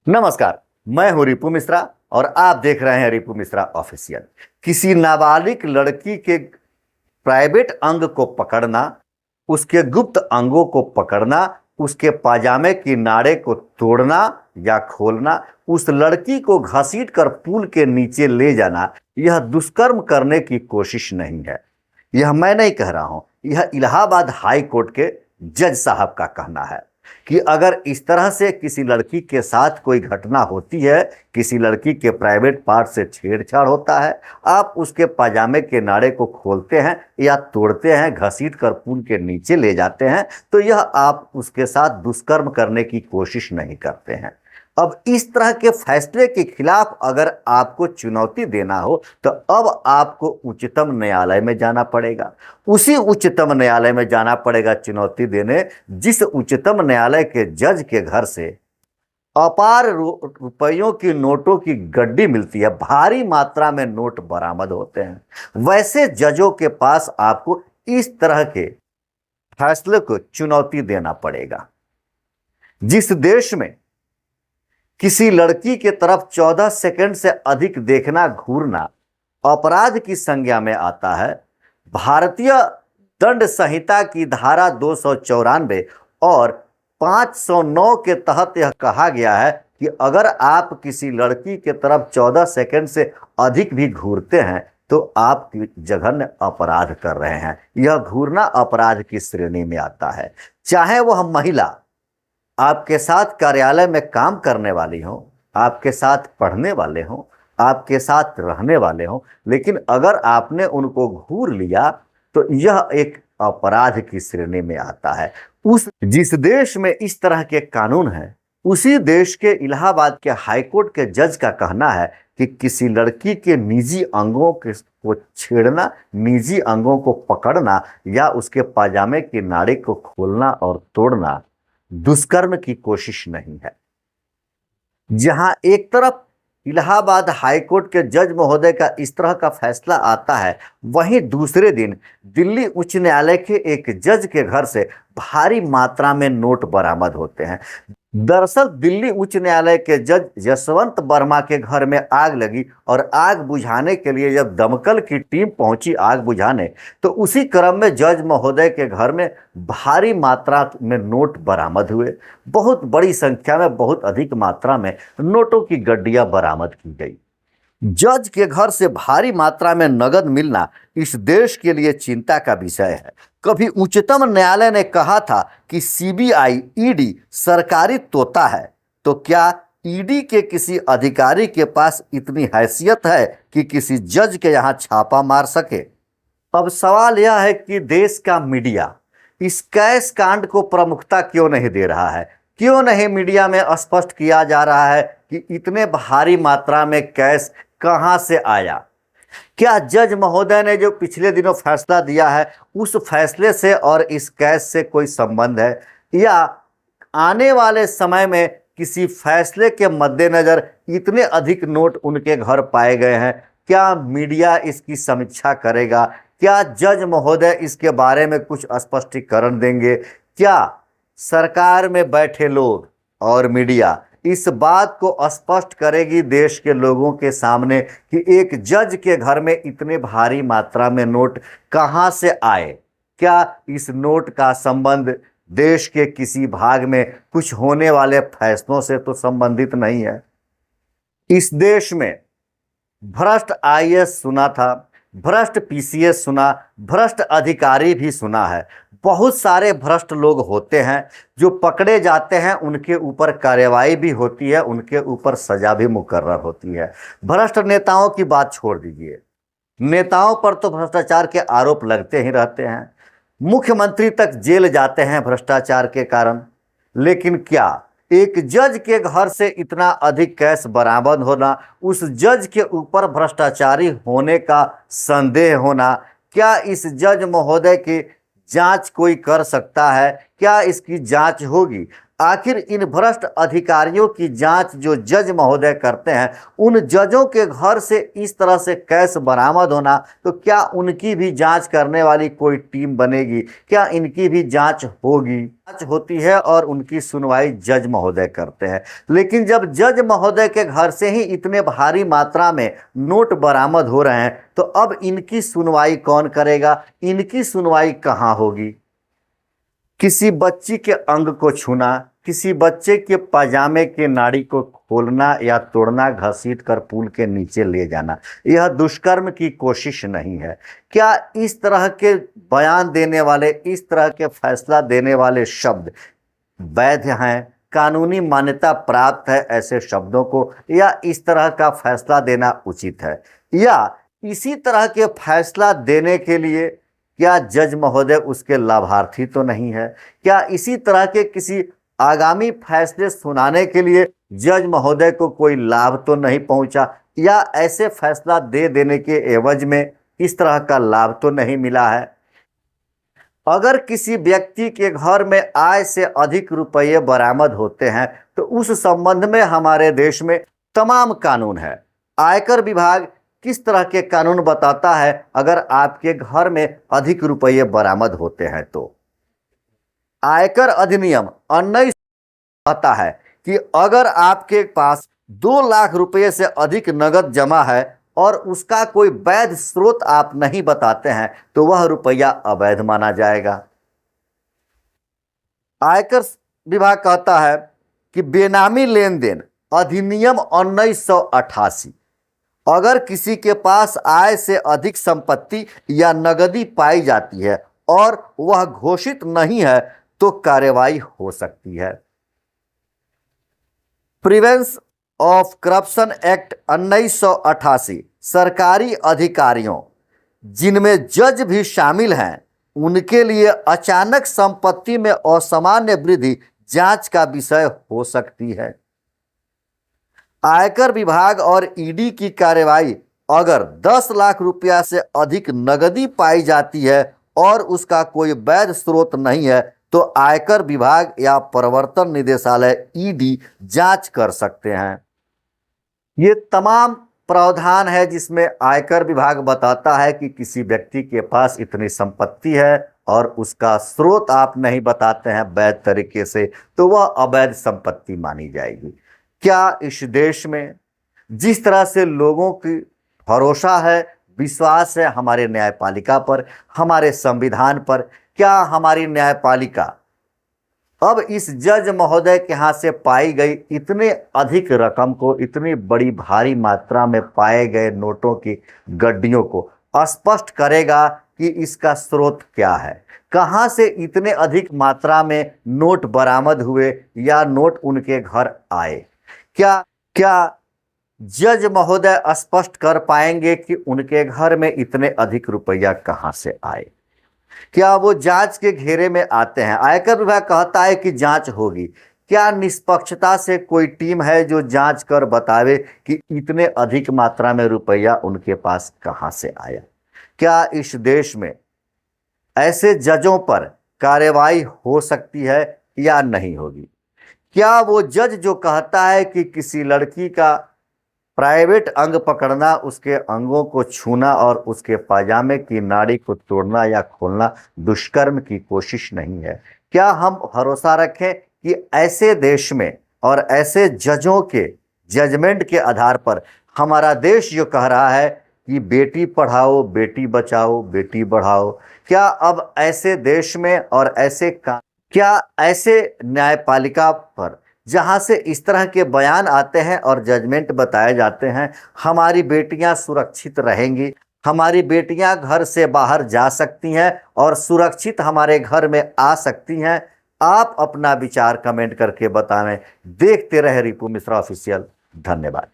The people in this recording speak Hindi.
नमस्कार। मैं हूं रिपु मिश्रा और आप देख रहे हैं रिपु मिश्रा ऑफिशियल। किसी नाबालिग लड़की के प्राइवेट अंग को पकड़ना, उसके गुप्त अंगों को पकड़ना, उसके पाजामे की नाड़े को तोड़ना या खोलना, उस लड़की को घसीट कर पुल के नीचे ले जाना, यह दुष्कर्म करने की कोशिश नहीं है। यह मैं नहीं कह रहा हूं, यह इलाहाबाद हाई कोर्ट के जज साहब का कहना है कि अगर इस तरह से किसी लड़की के साथ कोई घटना होती है, किसी लड़की के प्राइवेट पार्ट से छेड़छाड़ होता है, आप उसके पाजामे के नाड़े को खोलते हैं या तोड़ते हैं, घसीट कर पुल के नीचे ले जाते हैं, तो यह आप उसके साथ दुष्कर्म करने की कोशिश नहीं करते हैं। अब इस तरह के फैसले के खिलाफ अगर आपको चुनौती देना हो तो अब आपको उच्चतम न्यायालय में जाना पड़ेगा। उसी उच्चतम न्यायालय में जाना पड़ेगा चुनौती देने, जिस उच्चतम न्यायालय के जज के घर से अपार रुपयों की नोटों की गड्डी मिलती है, भारी मात्रा में नोट बरामद होते हैं। वैसे जजों के पास आपको इस तरह के फैसले को चुनौती देना पड़ेगा। जिस देश में किसी लड़की के तरफ 14 सेकंड से अधिक देखना, घूरना अपराध की संज्ञा में आता है, भारतीय दंड संहिता की धारा 294 और 509 के तहत यह कहा गया है कि अगर आप किसी लड़की के तरफ 14 सेकंड से अधिक भी घूरते हैं तो आप जघन्य अपराध कर रहे हैं। यह घूरना अपराध की श्रेणी में आता है। चाहे वह महिला आपके साथ कार्यालय में काम करने वाली हो, आपके साथ पढ़ने वाले हो, आपके साथ रहने वाले हो, लेकिन अगर आपने उनको घूर लिया तो यह एक अपराध की श्रेणी में आता है। जिस देश में इस तरह के कानून है, उसी देश के इलाहाबाद के हाईकोर्ट के जज का कहना है कि किसी लड़की के निजी अंगों को छेड़ना, निजी अंगों को पकड़ना या उसके पाजामे की नाड़ी को खोलना और तोड़ना दुष्कर्म की कोशिश नहीं है। जहां एक तरफ इलाहाबाद हाईकोर्ट के जज महोदय का इस तरह का फैसला आता है, वहीं दूसरे दिन दिल्ली उच्च न्यायालय के एक जज के घर से भारी मात्रा में नोट बरामद होते हैं। दरअसल दिल्ली उच्च न्यायालय के जज यशवंत वर्मा के घर में आग लगी और आग बुझाने के लिए जब दमकल की टीम पहुंची आग बुझाने, तो उसी क्रम में जज महोदय के घर में भारी मात्रा में नोट बरामद हुए। बहुत बड़ी संख्या में, बहुत अधिक मात्रा में नोटों की गड्डियां बरामद की गई। जज के घर से भारी मात्रा में नगद मिलना इस देश के लिए चिंता का विषय है। कभी उच्चतम न्यायालय ने कहा था कि सीबीआई, ईडी सरकारी तोता है, तो क्या ईडी के किसी अधिकारी के पास इतनी हैसियत है कि किसी जज के यहाँ छापा मार सके? अब सवाल यह है कि देश का मीडिया इस कैश कांड को प्रमुखता क्यों नहीं दे रहा है? क्यों नहीं मीडिया में स्पष्ट किया जा रहा है कि इतने भारी मात्रा में कैश कहां से आया? क्या जज महोदय ने जो पिछले दिनों फैसला दिया है, उस फैसले से और इस कैश से कोई संबंध है, या आने वाले समय में किसी फैसले के मद्देनजर इतने अधिक नोट उनके घर पाए गए हैं? क्या मीडिया इसकी समीक्षा करेगा? क्या जज महोदय इसके बारे में कुछ स्पष्टीकरण देंगे? क्या सरकार में बैठे लोग और मीडिया इस बात को स्पष्ट करेगी देश के लोगों के सामने कि एक जज के घर में इतने भारी मात्रा में नोट कहां से आए? क्या इस नोट का संबंध देश के किसी भाग में कुछ होने वाले फैसलों से तो संबंधित नहीं है? इस देश में भ्रष्ट आईएएस सुना था, भ्रष्ट पीसीएस सुना, भ्रष्ट अधिकारी भी सुना है। बहुत सारे भ्रष्ट लोग होते हैं जो पकड़े जाते हैं, उनके ऊपर कार्रवाई भी होती है, उनके ऊपर सजा भी मुकर्रर होती है। भ्रष्ट नेताओं की बात छोड़ दीजिए, नेताओं पर तो भ्रष्टाचार के आरोप लगते ही रहते हैं, मुख्यमंत्री तक जेल जाते हैं भ्रष्टाचार के कारण। लेकिन क्या एक जज के घर से इतना अधिक कैश बरामद होना, उस जज के ऊपर भ्रष्टाचारी होने का संदेह होना, क्या इस जज महोदय की जांच कोई कर सकता है? क्या इसकी जांच होगी? आखिर इन भ्रष्ट अधिकारियों की जांच जो जज महोदय करते हैं, उन जजों के घर से इस तरह से कैश बरामद होना, तो क्या उनकी भी जांच करने वाली कोई टीम बनेगी? क्या इनकी भी जांच होगी? जांच होती है और उनकी सुनवाई जज महोदय करते हैं। लेकिन जब जज महोदय के घर से ही इतने भारी मात्रा में नोट बरामद हो रहे हैं, तो अब इनकी सुनवाई कौन करेगा? इनकी सुनवाई कहाँ होगी? किसी बच्ची के अंग को छूना, किसी बच्चे के पाजामे के नाड़ी को खोलना या तोड़ना, घसीट कर पुल के नीचे ले जाना, यह दुष्कर्म की कोशिश नहीं है। क्या इस तरह के बयान देने वाले, इस तरह के फैसला देने वाले शब्द वैध हैं, कानूनी मान्यता प्राप्त है ऐसे शब्दों को, या इस तरह का फैसला देना उचित है? या इसी तरह के फैसला देने के लिए क्या जज महोदय उसके लाभार्थी तो नहीं है? क्या इसी तरह के किसी आगामी फैसले सुनाने के लिए जज महोदय को कोई लाभ तो नहीं पहुंचा, या ऐसे फैसला दे देने के एवज में इस तरह का लाभ तो नहीं मिला है? अगर किसी व्यक्ति के घर में आय से अधिक रुपये बरामद होते हैं, तो उस संबंध में हमारे देश में तमाम कानून है। आयकर विभाग किस तरह के कानून बताता है अगर आपके घर में अधिक रुपये बरामद होते हैं तो? आयकर अधिनियम 19 कहता है कि अगर आपके पास 2 लाख रुपये से अधिक नगद जमा है और उसका कोई वैध स्रोत आप नहीं बताते हैं, तो वह रुपया अवैध माना जाएगा। आयकर विभाग कहता है कि बेनामी लेन देन अधिनियम 1988, अगर किसी के पास आय से अधिक संपत्ति या नगदी पाई जाती है और वह घोषित नहीं है, तो कार्रवाई हो सकती है। प्रिवेंशन ऑफ करप्शन एक्ट 1988 सरकारी अधिकारियों, जिनमें जज भी शामिल हैं, उनके लिए अचानक संपत्ति में असामान्य वृद्धि जांच का विषय हो सकती है। आयकर विभाग और ईडी की कार्रवाई अगर 10 लाख रुपया से अधिक नगदी पाई जाती है और उसका कोई वैध स्रोत नहीं है, तो आयकर विभाग या प्रवर्तन निदेशालय ईडी जांच कर सकते हैं। ये तमाम प्रावधान है जिसमें आयकर विभाग बताता है कि किसी व्यक्ति के पास इतनी संपत्ति है और उसका स्रोत आप नहीं बताते हैं वैध तरीके से, तो वह अवैध संपत्ति मानी जाएगी। क्या इस देश में जिस तरह से लोगों की भरोसा है, विश्वास है हमारे न्यायपालिका पर, हमारे संविधान पर, क्या हमारी न्यायपालिका अब इस जज महोदय के हाथ से पाई गई इतने अधिक रकम को, इतनी बड़ी भारी मात्रा में पाए गए नोटों की गड्डियों को स्पष्ट करेगा कि इसका स्रोत क्या है? कहां से इतने अधिक मात्रा में नोट बरामद हुए या नोट उनके घर आए? क्या जज महोदय स्पष्ट कर पाएंगे कि उनके घर में इतने अधिक रुपया कहां से आए? क्या वो जांच के घेरे में आते हैं? आयकर विभाग कहता है कि जांच होगी। क्या निष्पक्षता से कोई टीम है जो जांच कर बतावे कि इतने अधिक मात्रा में रुपया उनके पास कहां से आया? क्या इस देश में ऐसे जजों पर कार्रवाई हो सकती है या नहीं होगी? क्या वो जज जो कहता है कि किसी लड़की का प्राइवेट अंग पकड़ना, उसके अंगों को छूना और उसके पाजामे की नाड़ी को तोड़ना या खोलना दुष्कर्म की कोशिश नहीं है, क्या हम भरोसा रखें कि ऐसे देश में और ऐसे जजों के जजमेंट के आधार पर हमारा देश जो कह रहा है कि बेटी पढ़ाओ, बेटी बचाओ, बेटी बढ़ाओ, क्या अब ऐसे देश में और क्या ऐसे न्यायपालिका पर जहां से इस तरह के बयान आते हैं और जजमेंट बताए जाते हैं, हमारी बेटियां सुरक्षित रहेंगी, हमारी बेटियां घर से बाहर जा सकती हैं और सुरक्षित हमारे घर में आ सकती हैं? आप अपना विचार कमेंट करके बताएं। देखते रहे रिपु मिश्रा ऑफिशियल। धन्यवाद।